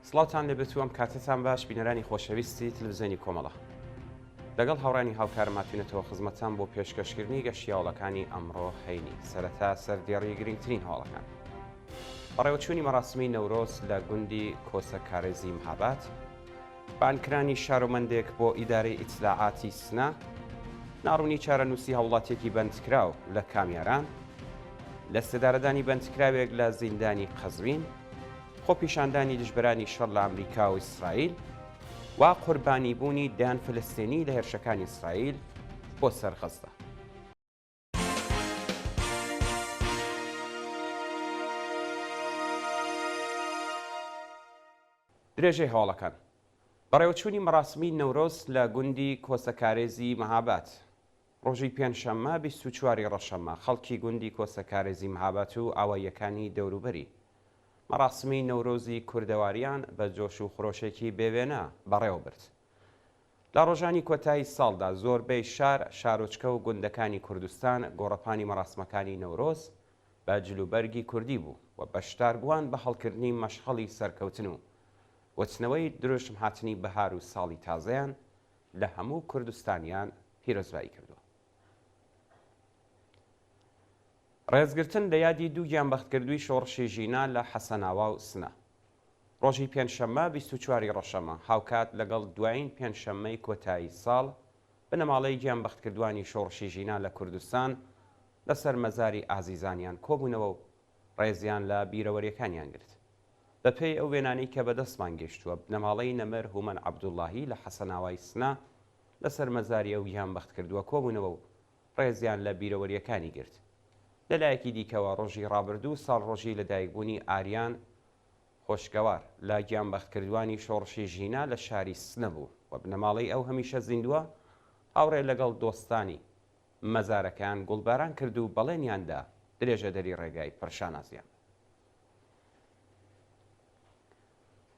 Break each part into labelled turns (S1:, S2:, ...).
S1: سڵاوتان لێبێتووەم کاتتان باش بینەرانی خۆشەویستی تلڤیزیۆنی کۆمەڵە. لەگەڵ هاوڕانی هاوکارم هاتوونەتەوە خزمەتتان بۆ پێشکەشکردنی گەشتیاوڵەکانی ئەمڕۆ هەینی سەرەتا سەردێڕی گرنگترین هەواڵەکان. بەڕێوەچوونی مەراسمی نەورۆز لە گوندی کۆسەکارێزی مهاباد، بانکرانی شارۆمەندێک بۆ ئیدارەی ئیتلاعاتی سنا، ناڕوونی چارەنووسی هەوڵاتێکی بەندکراو لە کامیاران، لە سەدارەدانی بەندکراوێک لە زیندانی قەزوین، خۆپیشاندانی دژبەرانی شەڕ لە ئەمریکا و ئیسرائیل و قوربانی بوونی دان فلستینی لە هێرشەکانی ئیسرائیل بۆ سەرغەزدا. درێژەی هەواڵەکان بەڕێوەچوونی مەراسمی نەورۆز لە گوندی کۆسەکارێزی مەهاباد ڕۆژی پێنجشەممە 24 ڕەشەممە خەڵکی گوندی کۆسەکارێزی مەهاباد و ئاواییەکانی دەوروبەری مەراسمی نەورۆزی کوردەواریان بە جۆش و خڕۆشێکی بێوێنە بەڕێوە برد. لە ڕۆژانی کۆتایی ساڵدا زۆربەی شارۆچکە و گوندەکانی کوردستان گۆڕەپانی مەراسمەکانی نەورۆز بە جلوبەرگی کوردی بوو و بەشداربووان بە هەڵکردنی مەشغەڵی سەرکەوتن و وەچنەوەی دروشم هاتنی بەهار و ساڵی تازەیان لە هەموو کوردستانیان پیرۆزبایی کردووە. ڕێزگرتن لە یادی دوو گیانبەختکردووی شۆڕشی ژینا لە حەسەناوا و سنە. ڕۆژی پێنجشەممە 24 ڕەشەمە هاوکات لەگەڵ دوایین پێنجشەممەی کۆتایی ساڵ بنەماڵەی گیانبەختکردوانی شۆڕشی ژینا لە کوردستان لەسەر مەزاری ئازیزانیان کۆبوونەوە و ڕێزیان لە بیرەوەریەکانیان گرت. بەپێی ئەو وێنانەی کە بەدەستمان گەیشتووە بنەماڵەی نەمەر هومەن عەبدوڵڵاهی لە حەسەناوای سنا لەسەر مەزاری ئەو گیانبەختکردووە کۆبوونەوە و ڕێزیان لە بیرەوەریەکانی گرت. لەلایەکی دیکەوە ڕۆژی ڕابردوو ساڵ ڕۆژی لەدایکبوونی ئاریان خۆشگەوار لە گیانبەختکردوانی شۆڕشی ژینا لە شاری سنە بوو و بنەماڵەی ئەو هەمیشە زیندووە هاوڕێ لەگەڵ دۆستانی مەزارەکان گوڵباران کرد و بەڵێنیاندا درێژە دەری ڕێگای پەرشانازیان.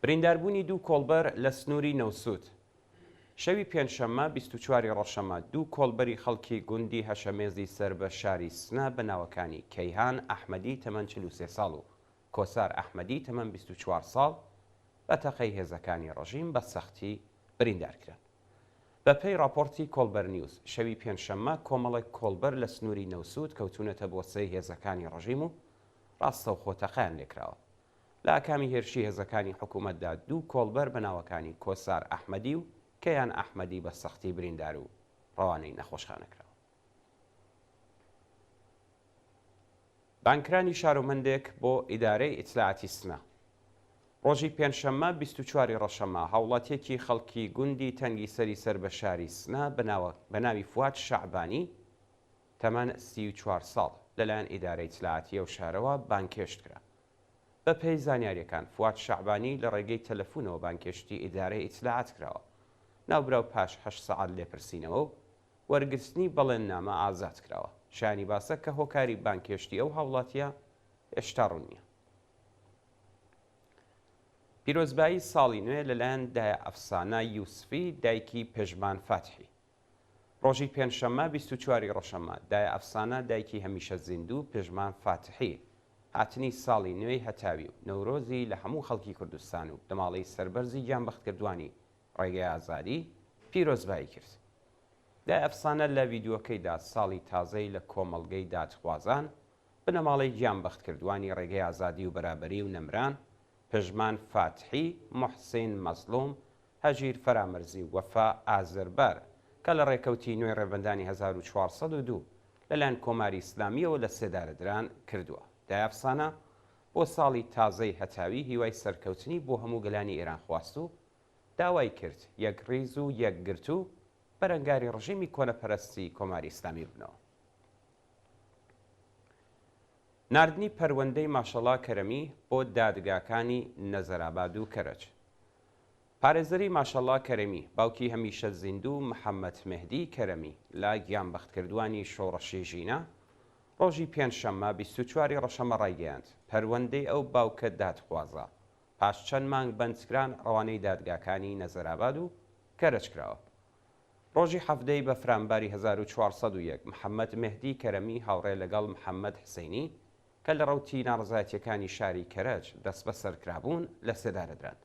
S1: برینداربوونی دوو کۆڵبەر لە سنووری نەوسوود. شەوی پێنجشەممە 24 ڕەشەمە دوو کۆڵبەری خەڵکی گوندی هەشەمێزی سەر بە شاری سنا بەناوەکانی کەیهان ئەحمەدی تەمەن 43 ساڵ و کۆسار ئەحمەدی تەمەن 24 ساڵ بە تەقەی هێزەکانی ڕەژیم بە سەختی بریندارکران. بەپێی راپۆرتی کۆڵبەر نیوز شەوی پێنجشەممە کۆمەڵێک کۆڵبەر لە سنووری نەوسوود کەوتونەتە بۆ سەی هێزەکانی ڕەژیم و ڕاستە و خۆتەقیان لێکراوە. لە ئاکامی هێرشی هێزەکانی حکوومەتدا دوو کۆڵبەر بەناوەکانی کۆسار ئەحمەدی و کەیان ئەحمەدی بە سەختی بریندار و ڕەوانەی نەخۆشخانەکراوە. بانکرانی شارۆمەندێک بۆ ئیدارەی ئیتلاعاتی سنا. ڕۆژی پێنجشەممە 24 ڕەشەمە هاوڵاتیەکی خەڵکی گوندی تەنگی سەری سەر بە شاری سنا بە ناوی فواد شەعبانی تەمەن 34 ساڵ لەلایەن ئیدارەی ئیتلاعاتی ئەو شارەوە بانکێشت کرا. بە پێی زانیاریەکان فواد شەعبانی لە ڕێگەی تەلەفۆنەوە بانکێشتی ئیدارەی ئیتلاعات کراوە. ناوبراو پاش 8 سەعات لێپرسینەوە و وەرگرتنی بەڵێننامە ئازاد کراوە. شانی باسە کە هۆکاری بانکێشتی ئەو هاوڵاتیە هێشتا ڕوون نییە. پیرۆزبایی ساڵی نوێ لەلایەن دایە ئەفسانە یوسفی دایکی پێژمان فاتحی. ڕۆژی پێنجشەممە 24 ڕەشەمە دایە ئەفسانە دایکی هەمیشە زیندوو پێژمان فاتحی هاتنی ساڵی نوێی هەتاوی و نەورۆزی لە هەموو خەڵکی کوردستان و دەماڵەی سەربەرزی گیانبەختکردوانی ڕێگەی ئازادی پیرۆزبایی کرد. دای ئەفسانە لە ڤیدیۆکەیدا ساڵی تازەی لە کۆمەڵگەی دادخوازان بنەماڵەی گیانبەختکردوانی ڕێگەی ئازادی و بەرابەری و نەمران پێژمان فاتحی، موحسین مەزلوم، هەژیر فەرامەرزی و وەفا ئازربەر کە لە ڕێکەوتی نوێی ڕێبەندانی 1402 لەلایەن کۆماری ئیسلامیەوە لە سێدارەدران کردووە. دای ئەفسانە بۆ ساڵی تازەی هەتاوی هیوای سەرکەوتنی بۆ هەموو گەلانی ئێران خواست و داوای کرد یەک ڕیز و یەکگرت و بەرەنگاری ڕژیمی کۆنەپەرستی کۆماری ئیسلامی بنەوە. ناردنی پەروەندەی ماشەڵا کەرەمی بۆ دادگاکانی نەزەراباد و کەرەج. پارێزەری ماشەڵا کەرەمی باوکی هەمیشە زیندوو محەممەد مهدی کەرەمی لە گیانبەختکردوانی شۆڕەشی ژینا ڕۆژی پێنجشەممە 24 ڕەشەمە ڕایگەیاند پەروەندەی ئەو باوکە دادخوازە پاش چەند مانگ بەندکران ڕەوانەی دادگاکانی نەزەراباد و کەرەج کراوە. ڕۆژی هەفتەی بە فرامباری 1401 محەممەد مهدی کەرەمی هاوڕێ لەگەڵ محەممەد حسەینی کە لە ڕەوتی ناڕزایەتیەکانی شاری کەرەج دەست بە سەرکرابوون لە سێدارەدران.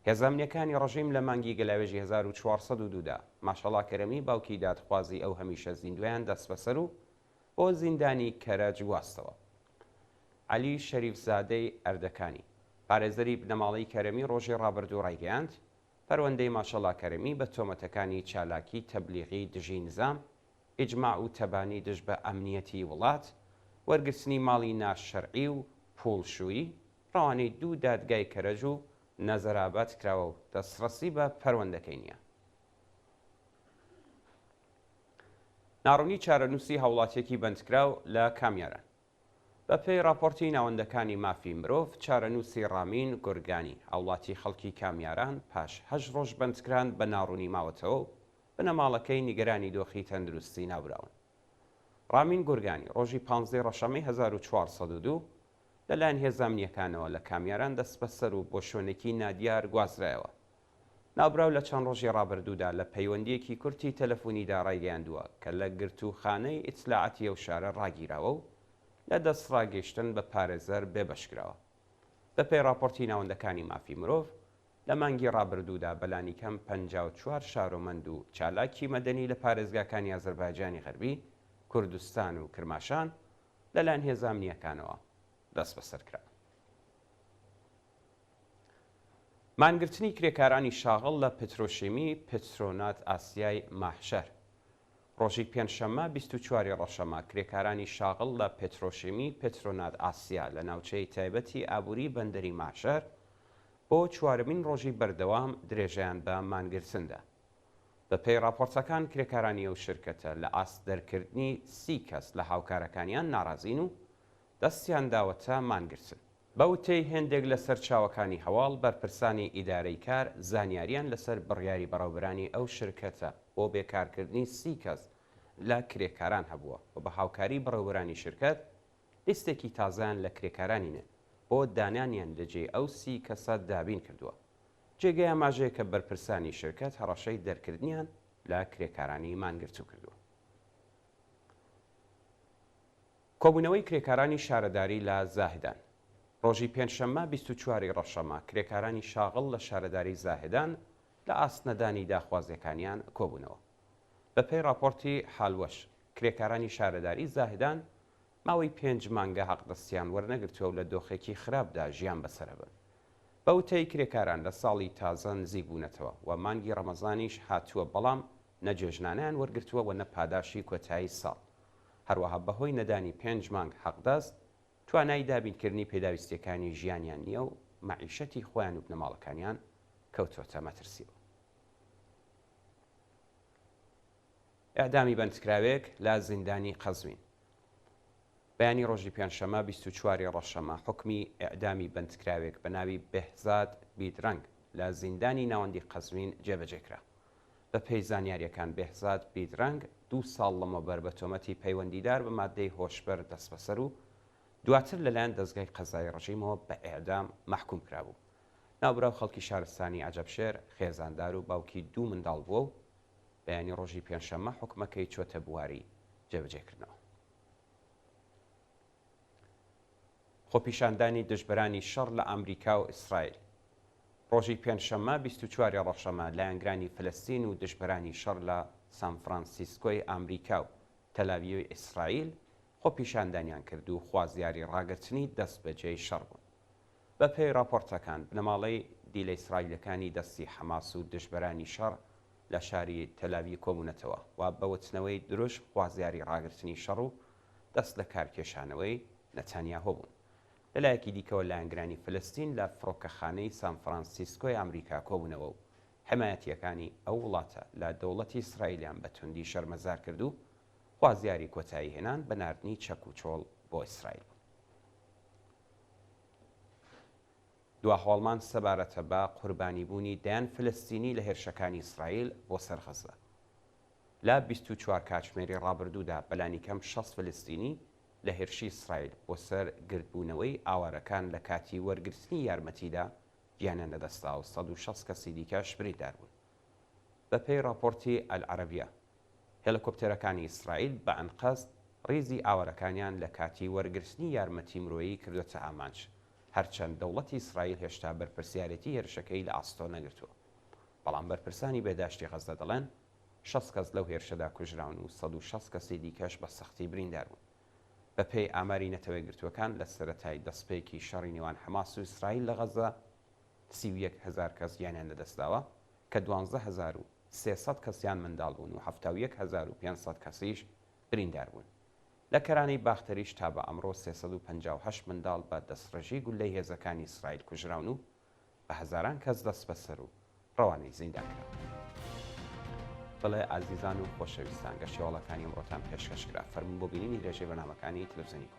S1: هێزانامنیەکانی ڕژیم لە مانگی گەلاوێژی 1402دا ماشەڵا کەرەمی باوکی دادخوازی ئەو هەمیشە زیندویان دەست بەسەر و بۆ زیندانی کەرەج واستەوە. عەلی شەریفزادەی ئەردەکانی پارێزەری بنەماڵەی کەرەمی ڕۆژی ڕابردوو ڕایگەیاند پەروەندەی ماشەڵا کەرەمی بە تۆمەتەکانی چالاکی تەبلیغی دژی نظام، ئیجماع و تەبانی دژ بە ئەمنیەتی وڵات، وەرگرتنی ماڵی ناشەرعی و پوڵشووی، ڕەوانەی دوو دادگای کەرەج و نەزەرابەت کراوە و دەستڕەسی بە پەروەندەکەی نییە. ناڕوونی چارەنووسی هاوڵاتیەکی بەندکراو لە کامیاران. بە پێی راپۆرتی ناوەندەکانی مافی مرۆڤ، چارەنووسی ڕامین گورگانی هاوڵاتی خەڵکی کامیاران پاش 8 ڕۆژ بەندکران بە ناڕوونی ماوەتەوە و بنەماڵەکەی نیگەرانی دۆخی تەندروستی ناوراون. ڕامین گورگانی ڕۆژی 15 ڕەشەمەی 1402 لەلایەن هێزانامنیەکانەوە لە کامیاران دەست بەسەر و بۆ شوێنێکی نادیار گوازرایەوە. ناوبراو لە چەند ڕۆژی ڕابردوودا لە پەیوەندیەکی کورتی تەلەفۆنیدا ڕایگەیاندووە کە لە گرتوخانەی ئیتلاعاتی ئەو شارە ڕاگیراوە و لە دەست ڕاگەیشتن بە پارێزەر بێبەشکراوە. بە پێی راپۆرتی ناوەندەکانی مافی مرۆڤ لە مانگی ڕابردوودا بەلانی کەم 54 شارۆمەند و چالاکی مەدەنی لە پارێزگاکانی ئازەربایجانی غەربی، کوردستان و کرماشان لەلایەن هێزانامنیەکانەوە دەست بەسەر کرا. مانگرتنی کرێکارانی شاغڵ لە پترۆشیمی پێترۆنات ئاسیای ماحشەر. ڕۆژی پێنجشەممە 24 ڕەشەمە کرێکارانی شاغڵ لە پێترۆشیمی پێترۆنات ئاسیا لە ناوچەی تایبەتی ئابووری بەندەری ماحشەر بۆ چوارمین ڕۆژی بەردەوام درێژەیان بە مانگرتندا. بە پێی راپۆرتەکان کرێکارانی ئەو شرکەتە لە ئاست دەرکردنی 30 کەس لە هاوکارەکانیان ناڕازین و دەستیان داوەتە مانگرتن. بەوتەی هێندێک لە سەرچاوەکانی هەواڵ بەرپرسانی ئیدارەی کار زانیاریان لەسەر بڕیاری بەڕێوەبرانی ئەو شرکەتە بۆ بێکارکردنی 30 کەس لە کرێکاران هەبووە و بە هاوکاری بەڕێوەبرانی شرکەت لیستێکی تازان لە کرێکارانینە بۆ دانانیان لەجێ ئەو 30 کەسە دابین کردووە. جێگەی ئاماژەیە کە بەرپرسانی شرکەت هەڕەشەی دەرکردنیان لە کرێکارانی مانگرتوو کردووە. کۆبوونەوەی کرێکارانی شارەداری لە زاهدان. ڕۆژی پێنجشەممە 24 ڕەشەمە کرێکارانی شاغڵ لە شارەداری زاهدان لە ئاستنەدانی داخوازیەکانیان کۆبوونەوە. بە پێی راپۆرتی حالوەش کرێکارانی شارەداری زاهدان ماوەی 5 مانگە حەقدەستیان وەرنەگرتووە و لە دۆخێکی خراپدا ژیان بەسەرە بن. بەوتەی کرێکاران لە ساڵی تازە نزیک بوونەتەوە و مانگی ڕەمەزانیش هاتووە، بەڵام نەجێژنانیان وەرگرتووە و نەپاداشی کۆتایی ساڵ. هەروەها بەهۆی نەدانی 5 مانگ حەقدەست توانای دابینکردنی پێداویستیەکانی ژیانیان نییە و مەعیشەتی خۆیان و بنەماڵەکانیان کەوتۆتە مەترسیەوە. ئەعدامی بەندکراوێک لە زیندانی قەزوین. بەیانی ڕۆژی پێنجشەممە 24 ڕەشەمە حکمی ئەعدامی بەندکراوێک بە ناوی بێهزاد بیدرەنگ لە زیندانی ناوەندی قەزوین جێبەجێکرا. بە پێی زانیاریەکان بێهزاد بیدرەنگ 2 ساڵ لەمەوبەر بە تۆمەتی پەیوەندیدار بە مادەی هۆشبەر دەست بەسەر و دواتر لەلایەن دەستگای قەزای ڕژیمەوە بە ئێعدام مەحکوم کرابوو. ناوبراو خەڵکی شارستانی عەجەبشێر خێزاندار و باوکی 2 منداڵ بووە و بەیانی ڕۆژی پێنجشەممە حکومەکەی چۆتە بواری جێبەجێکردنەوە. خۆپیشاندانی دژبەرانی شەڕ لە ئەمریکا و ئیسرائیل. ڕۆژی پێنجشەممە 24 ڕەشەمە لایەنگرانی فلەستین و دژبەرانی شەڕ لە سان فرانسیسکۆی ئەمریکا و تەلاویۆی ئیسرائیل خۆپیشاندانیان کرد و خوازیاری ڕاگررتنی دەست بەجێی شەڕ بوون. بە پێی راپۆرتەکان بنەماڵەی دیلە ئیسرائیلەکانی دەستی حەماس و دژبەرانی شەڕ لە شاری تەلاوی کۆبوونەتەوە و بەوتنەوەی دروش خوازیاری ڕاگررتنی شەڕ و دەست لە کارکێشانەوەی نەتانیاهۆ بوون. لەلایەکی دیکەوە لایەنگرانی فلەستین لە فڕۆکەخانەی سان فرانسیسکۆی ئەمریکا کۆبوونەوە و حمایەتیەکانی ئەو وڵاتە لە دەوڵەتی ئیسرائیلیان بە توندی شەرمەزار کرد و خوازیاری کۆتایی هێنان بە ناردنی چەک و چۆڵ بۆ ئیسرائیل. دواهۆڵمان سەبارەتە بە قوربانیبوونی دایان فلەستینی لە هێرشەکانی ئیسرائیل بۆ سەر غەزە. لە 24 کاتژمێری ڕابردوودا بەلانی کەم 6 فلەستینی لە هێرشی ئیسرائیل بۆ سەر گرتبوونەوەی ئاوارەکان لە کاتی وەرگرتنی یارمەتیدا گیانیان لەدەستا و 160 کەسی دیکەش بریندار بوون. بە پێی راپۆرتی ئەلعەرەبیە هێلیکۆپتەرەکانی ئیسرائیل بە ئەنقەست ڕیزی ئاوارەکانیان لە کاتی وەرگرتنی یارمەتی مرۆیی کردوتە ئامانج هەرچەند دەوڵەتی ئیسرائیل هێشتا بەرپرسیارەتی هێرشەکەی لە ئاستۆ نەگرتووە. بەڵام بەرپرسانی بێداشتی غەزە دەڵێن 6 کەس لەو هێرشەدا کوژراون و 160 کەسی دیکەش بە سەختی بریندار بوون. بەپێی ئاماری نەتەوەی گرتوەکان لە سەرەتای دەستپێکی شەڕی نێوان حەماس و ئیسرائیل لە غەزە 31,000 کەس گیانیان لەدەستداوە کە 12,300 کەسیان منداڵ بوون و 71,500 کەسیش بریندار بوون. لە کەرانی باختەریش تا بە ئەمڕۆ 358 منداڵ بە دەستڕێژی گولەی هێزەکانی ئیسرائیل کوژراون و بە هەزاران کەس دەست بەسەر و ڕەوانەی زیندان کرا. بەڵێ ئازیزان و خۆشەویستان گەشتیاڵەکانی ئەمڕۆتان پێشکەشکرا. فەرموو بۆ بینینی درێژەی بەرنامەکانی تەلەڤیزیۆنی